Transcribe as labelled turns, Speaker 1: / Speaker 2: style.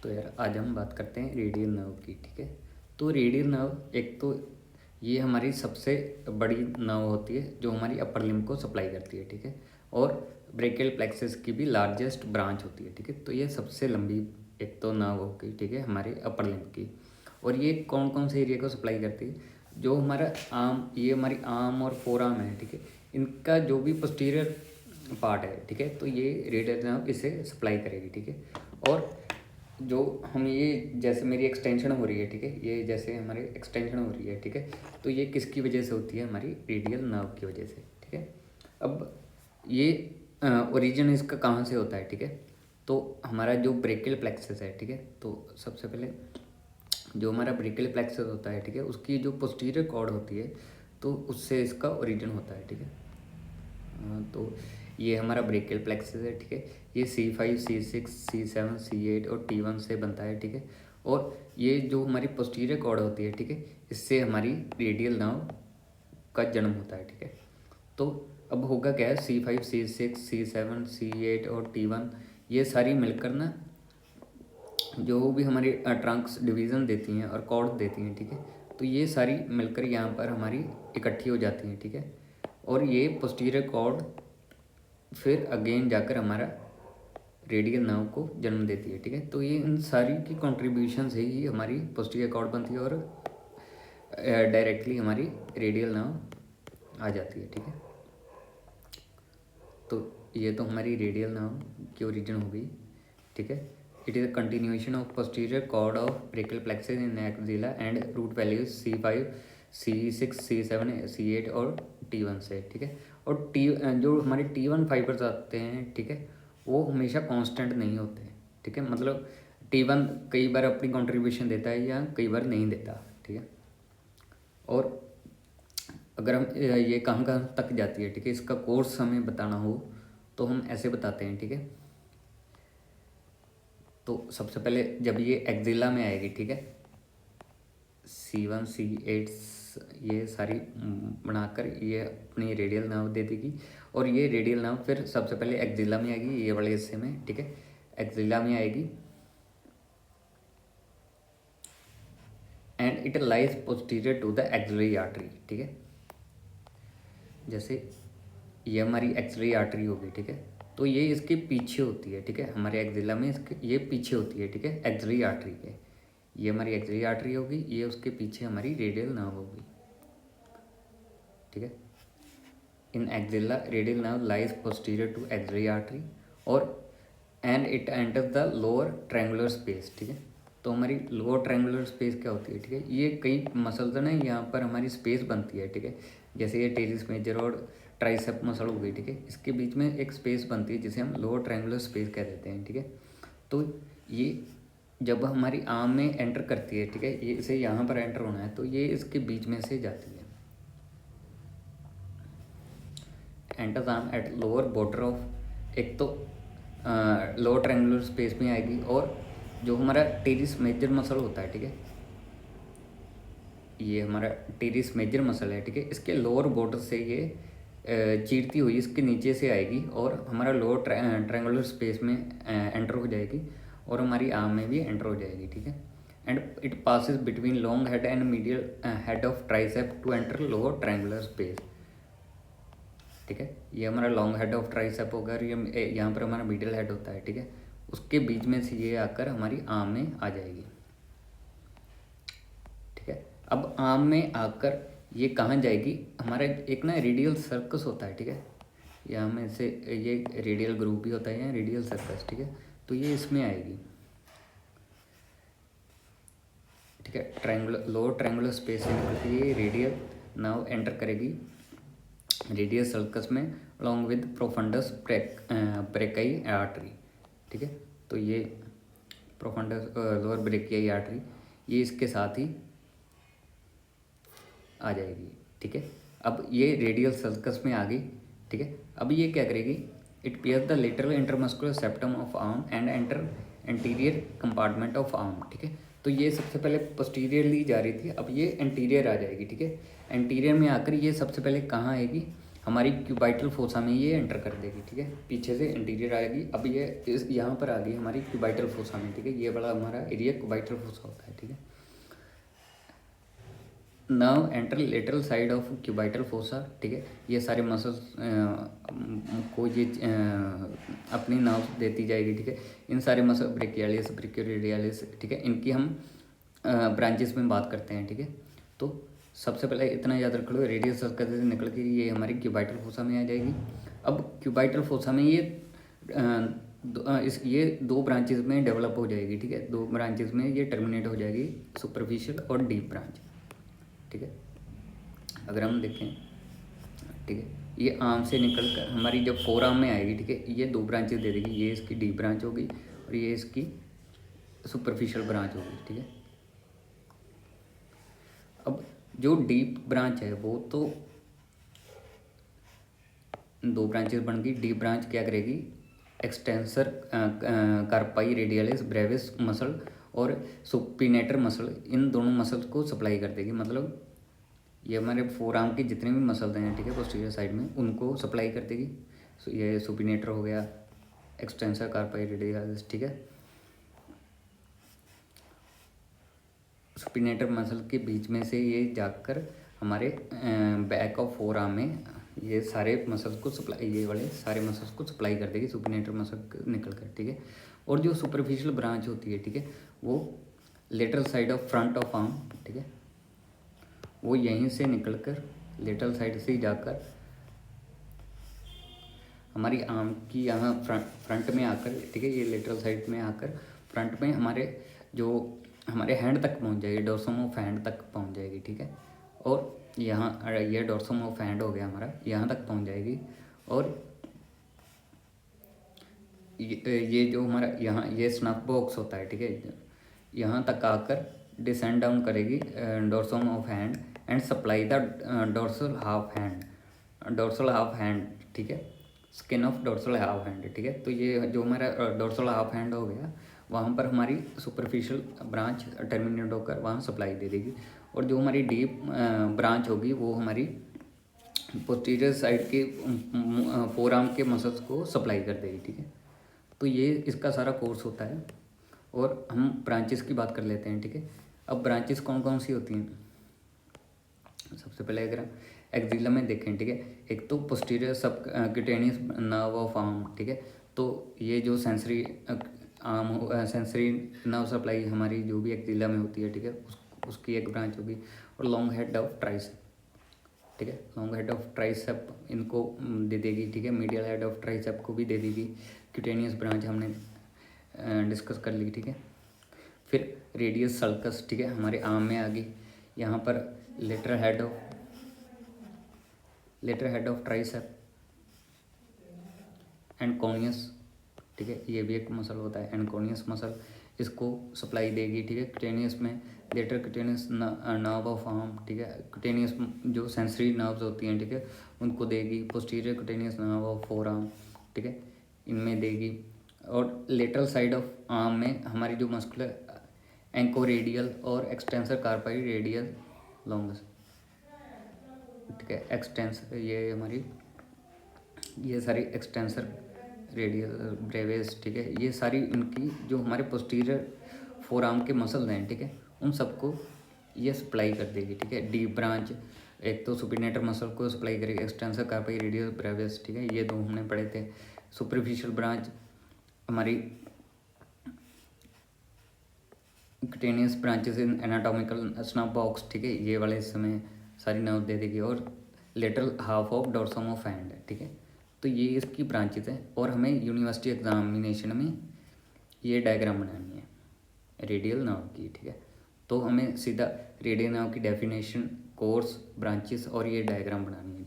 Speaker 1: तो यार आज हम बात करते हैं रेडियल नर्व की। ठीक है, तो रेडियल नर्व एक तो ये हमारी सबसे बड़ी नर्व होती है जो हमारी अपर लिम्ब को सप्लाई करती है। ठीक है, और ब्रेकियल प्लेक्सस की भी लार्जेस्ट ब्रांच होती है। ठीक है, तो ये सबसे लंबी एक तो नर्व होगी। ठीक है, हमारे अपर लिम्ब की। और ये कौन कौन से एरिया को सप्लाई करती है? जो हमारा आर्म, ये हमारी आर्म और फोर आर्म है। ठीक है, इनका जो भी पोस्टीरियर पार्ट है, ठीक है, तो ये रेडियल नर्व इसे सप्लाई करेगी। ठीक है, और जो हम ये जैसे मेरी एक्सटेंशन हो रही है, ठीक है, ये जैसे हमारी एक्सटेंशन हो रही है, ठीक है, तो ये किसकी वजह से होती है? हमारी रेडियल नर्व की वजह से। ठीक है, अब ये ओरिजिन इसका कहाँ से होता है? ठीक है, तो हमारा जो ब्रेकियल प्लेक्सस है, ठीक है, तो सबसे पहले जो हमारा ब्रेकियल प्लेक्सस होता है, ठीक है, उसकी जो पोस्टीरियर कॉर्ड होती है, तो उससे इसका ओरिजिन होता है। ठीक है, तो ये हमारा ब्रेकियल प्लेक्सस है। ठीक है, ये C5, C6, C7, C8 और T1 से बनता है। ठीक है, और ये जो हमारी पोस्टीरियर कॉर्ड होती है, ठीक है, इससे हमारी रेडियल नर्व का जन्म होता है। ठीक है, तो अब होगा क्या है, C5, C6, C7, C8 और T1 ये सारी मिलकर ना जो भी हमारी ट्रंक्स डिवीज़न देती हैं और कॉर्ड देती हैं। ठीक है, तो ये सारी मिलकर यहाँ पर हमारी इकट्ठी हो जाती हैं। ठीक है, और ये पोस्टीरियर कॉर्ड फिर अगेन जाकर हमारा रेडियल नर्व को जन्म देती है। ठीक है, तो ये इन सारी की कॉन्ट्रीब्यूशन से ही हमारी पोस्टीरियर कॉर्ड बनती है और डायरेक्टली हमारी रेडियल नर्व आ जाती है। ठीक है, तो ये तो हमारी रेडियल नर्व की ओरिजिन हो गई। ठीक है, it is a continuation of posterior cord of brachial plexus in axilla and root values C5, C6, C7, C8 और T1 से। ठीक है, और जो हमारे T1 फाइबर्स आते हैं, ठीक है, वो हमेशा कांस्टेंट नहीं होते। ठीक है, मतलब T1 कई बार अपनी कंट्रीब्यूशन देता है या कई बार नहीं देता। ठीक है, और अगर हम ये कहाँ कहाँ तक जाती है, ठीक है, इसका कोर्स हमें बताना हो तो हम ऐसे बताते हैं। ठीक है, तो सबसे पहले जब ये एक्जिला में आएगी, ठीक है, C1, C8 ये सारी बनाकर ये अपनी रेडियल नर्व दे देगी, और ये रेडियल नर्व फिर सबसे पहले एक्जिला में आएगी, ये वाले हिस्से में। ठीक है, एक्जिला में आएगी and it lies posterior to the axillary artery. ठीक है, जैसे ये हमारी एक्सिलरी आर्टरी होगी। ठीक है, तो ये इसके पीछे होती है। ठीक है, हमारे एक्सिला में इसके ये पीछे होती है। ठीक है, एक्सिलरी आर्टरी के, ये हमारी एक्सिलरी आर्टरी होगी, ये उसके पीछे हमारी रेडियल नर्व होगी। ठीक है, in axilla radial nerve lies posterior to axillary artery और and it enters the lower triangular space. ठीक है, तो हमारी लोअर ट्रायंगुलर स्पेस क्या होती है? ठीक है, ये कई मसल्स है ना, यहाँ पर हमारी स्पेस बनती है। ठीक है, जैसे ये टेरिस मेजर और ट्राइसेप मसल हो गई। ठीक है, इसके बीच में एक स्पेस बनती है जिसे हम लोअर ट्रायंगुलर स्पेस कह देते हैं। ठीक है, तो ये जब हमारी आर्म में एंटर करती है, ठीक है, ये इसे यहाँ पर एंटर होना है, तो ये इसके बीच में से जाती है। Enters arm at lower border of, एक तो लोअर ट्रायंगुलर स्पेस में आएगी, और जो हमारा टेरिस मेजर मसल होता है, ठीक है, ये हमारा टेरिस मेजर मसल है। ठीक है, इसके लोअर बॉर्डर से ये चीरती हुई इसके नीचे से आएगी और हमारा लोअर ट्रायंगुलर स्पेस में एंटर हो जाएगी और हमारी आर्म में भी एंटर हो जाएगी। ठीक है, and it passes between long head and medial head of tricep to enter lower triangular space. ठीक है, ये हमारा लॉन्ग हेड ऑफ ट्राइसेप होगा और ये यहाँ पर हमारा मिडिल हेड होता है। ठीक है, उसके बीच में से ये आकर हमारी आर्म में आ जाएगी। ठीक है, अब आर्म में आकर ये कहाँ जाएगी? हमारा एक ना रेडियल सर्कस होता है। ठीक है, यहाँ में से ये रेडियल ग्रुप भी होता है या रेडियल सर्कस। ठीक है, तो ये इसमें आएगी। ठीक है, ट्रायंगुलर लोअर ट्रायंगुलर स्पेस से निकल के ये रेडियल नर्व एंटर करेगी रेडियल सर्कस में along with profundis brachii artery. ठीक है, तो ये प्रोफंडस लोअर ब्रेकियाई आर्टरी ये इसके साथ ही आ जाएगी। ठीक है, अब ये रेडियल सर्कस में आ गई। ठीक है, अब ये क्या करेगी? It pierces the lateral intermuscular septum of arm and enter anterior compartment of arm. ठीक है, तो ये सबसे पहले पोस्टीरियरली जा रही थी, अब ये एंटीरियर आ जाएगी। ठीक है, एंटीरियर में आकर ये सबसे पहले कहाँ आएगी? हमारी क्यूबाइटल फोसा में ये एंटर कर देगी, ठीक है। पीछे से इंटीरियर आएगी। अब ये इस यहाँ पर आ गई हमारी क्यूबाइटल फोसा में, ठीक है। ये बड़ा हमारा एरिया क्यूबाइटल फोसा होता है, ठीक है। Now enter lateral side of cubital fossa, ठीक है। ये सारे मसल्स को ये अपनी नाव देती जाएगी, ठीक है। इन सारे मसल ब्रेकियालिस, ब्रेकियोरेडियालिस, ठीक है, इनकी हम ब्रांचेस में बात करते हैं, ठीक है। तो सबसे पहले इतना याद रख लो, रेडियस सर्कल से निकल के ये हमारी क्यूबाइटल फोसा में आ जाएगी। अब क्यूबाइटल फोसा में ये ये दो ब्रांचेस में डेवलप हो जाएगी, ठीक है। दो ब्रांचेस में ये टर्मिनेट हो जाएगी, सुपरफिशियल और डीप ब्रांच, ठीक है। अगर हम देखें, ठीक है, ये आर्म से निकल कर हमारी जब फोर आर्म में आएगी, ठीक है, ये दो ब्रांचेस दे देगी। ये इसकी डीप ब्रांच होगी और ये इसकी सुपरफिशियल ब्रांच होगी, ठीक है। अब जो डीप ब्रांच है वो तो दो ब्रांचेस बन गई। डीप ब्रांच क्या करेगी, एक्सटेंसर कार्पाई रेडियलिस ब्रेविस मसल और सुपिनेटर मसल, इन दोनों मसल्स को सप्लाई कर देगी। मतलब ये हमारे फोर आर्म के जितने भी मसल्स हैं, ठीक है, पोस्टीरियर साइड में, उनको सप्लाई कर देगी। ये सुपिनेटर हो गया, एक्सटेंसर कार्पाई रेडियलिस, ठीक है। सुपिनेटर मसल के बीच में से ये जाकर हमारे बैक ऑफ फोर आर्म में ये सारे मसल्स को सप्लाई, ये वाले सारे मसल्स को सप्लाई कर देगी सुपिनेटर मसल निकल कर, ठीक है। और जो सुपरफिशियल ब्रांच होती है, ठीक है, वो lateral side of front of arm, ठीक है, वो यहीं से निकलकर लेटरल साइड से ही जाकर हमारी आर्म की यहाँ फ्रंट में आकर, ठीक है, ये लेटरल साइड में आकर फ्रंट में हमारे हैंड तक पहुँच जाएगी, डोर्सम ऑफ हैंड तक पहुँच जाएगी, ठीक है। और यहाँ ये डोर्सम ऑफ हैंड हो गया हमारा, यहाँ तक पहुँच जाएगी। और ये जो हमारा यहाँ ये स्नफ बॉक्स होता है, ठीक है, यहाँ तक आकर डिसेंड डाउन करेगी dorsum of hand and supply the dorsal half hand, ठीक है, skin of dorsal half hand, ठीक है। तो ये जो हमारा डोर्सल हाफ हैंड हो गया, वहाँ पर हमारी सुपरफिशियल ब्रांच टर्मिनेट होकर वहाँ सप्लाई दे देगी। और जो हमारी डीप ब्रांच होगी वो हमारी पोस्टीरियर साइड के फोर आर्म के मसल्स को सप्लाई कर देगी, ठीक है। तो ये इसका सारा कोर्स होता है। और हम ब्रांचेस की बात कर लेते हैं, ठीक है। अब ब्रांचेस कौन कौन सी होती हैं, सबसे पहले अगर एक्जिला में देखें, ठीक है, एक तो पोस्टीरियर सब क्यूटेनियस नर्व ऑफ आर्म, ठीक है। तो ये जो सेंसरी नर्व सप्लाई हमारी जो भी एक्जिला में होती है, ठीक है, उसकी एक ब्रांच होगी। और लॉन्ग हेड ऑफ ट्राइसेप, ठीक है, लॉन्ग हेड ऑफ ट्राइसेप इनको दे देगी, ठीक है। मीडियल हेड ऑफ ट्राइसेप को भी दे देगी। क्यूटेनियस ब्रांच हमने डिस्कस कर ली, ठीक है। फिर रेडियस सल्कस, ठीक है, हमारे आर्म में आ गई। यहाँ पर लेटरल हेड ऑफ ट्राइसेप एंकोनियस, ठीक है, ये भी एक मसल होता है, एंकोनियस मसल, इसको सप्लाई देगी, ठीक है। क्यूटेनियस में lateral cutaneous nerve of arm, ठीक है, क्यूटेनियस जो सेंसरी नर्व्स होती हैं, ठीक है, उनको देगी। Posterior cutaneous nerve of four arm, ठीक है, इनमें देगी। और लेटरल साइड ऑफ आर्म में हमारी जो मस्कुलर एंकोरेडियल और एक्सटेंसर कार्पाई रेडियल लॉन्गस, ठीक है, एक्सटेंसर ये सारी एक्सटेंसर रेडियल ब्रेविस, ठीक है, ये सारी इनकी जो हमारे पोस्टीरियर फोर आर्म के मसल हैं, ठीक है, उन सबको ये सप्लाई कर देगी, ठीक है। डीप ब्रांच एक तो सुपिनेटर मसल को सप्लाई करेगी, एक्सटेंसर कार्पाई रेडियल ब्रेविस, ठीक है, ये दो हमने पढ़े थे। सुपरफिशियल ब्रांच हमारी cutaneous branches in anatomical snuff box, ठीक है, ये वाले समय सारी नर्व दे देगी। और lateral half of dorsum of hand, ठीक है। तो ये इसकी ब्रांचेस हैं। और हमें यूनिवर्सिटी एग्जामिनेशन में ये डायग्राम बनानी है रेडियल नर्व की, ठीक है। तो हमें सीधा रेडियल नर्व की डेफिनेशन, कोर्स, ब्रांचेस और ये डायग्राम बनानी है।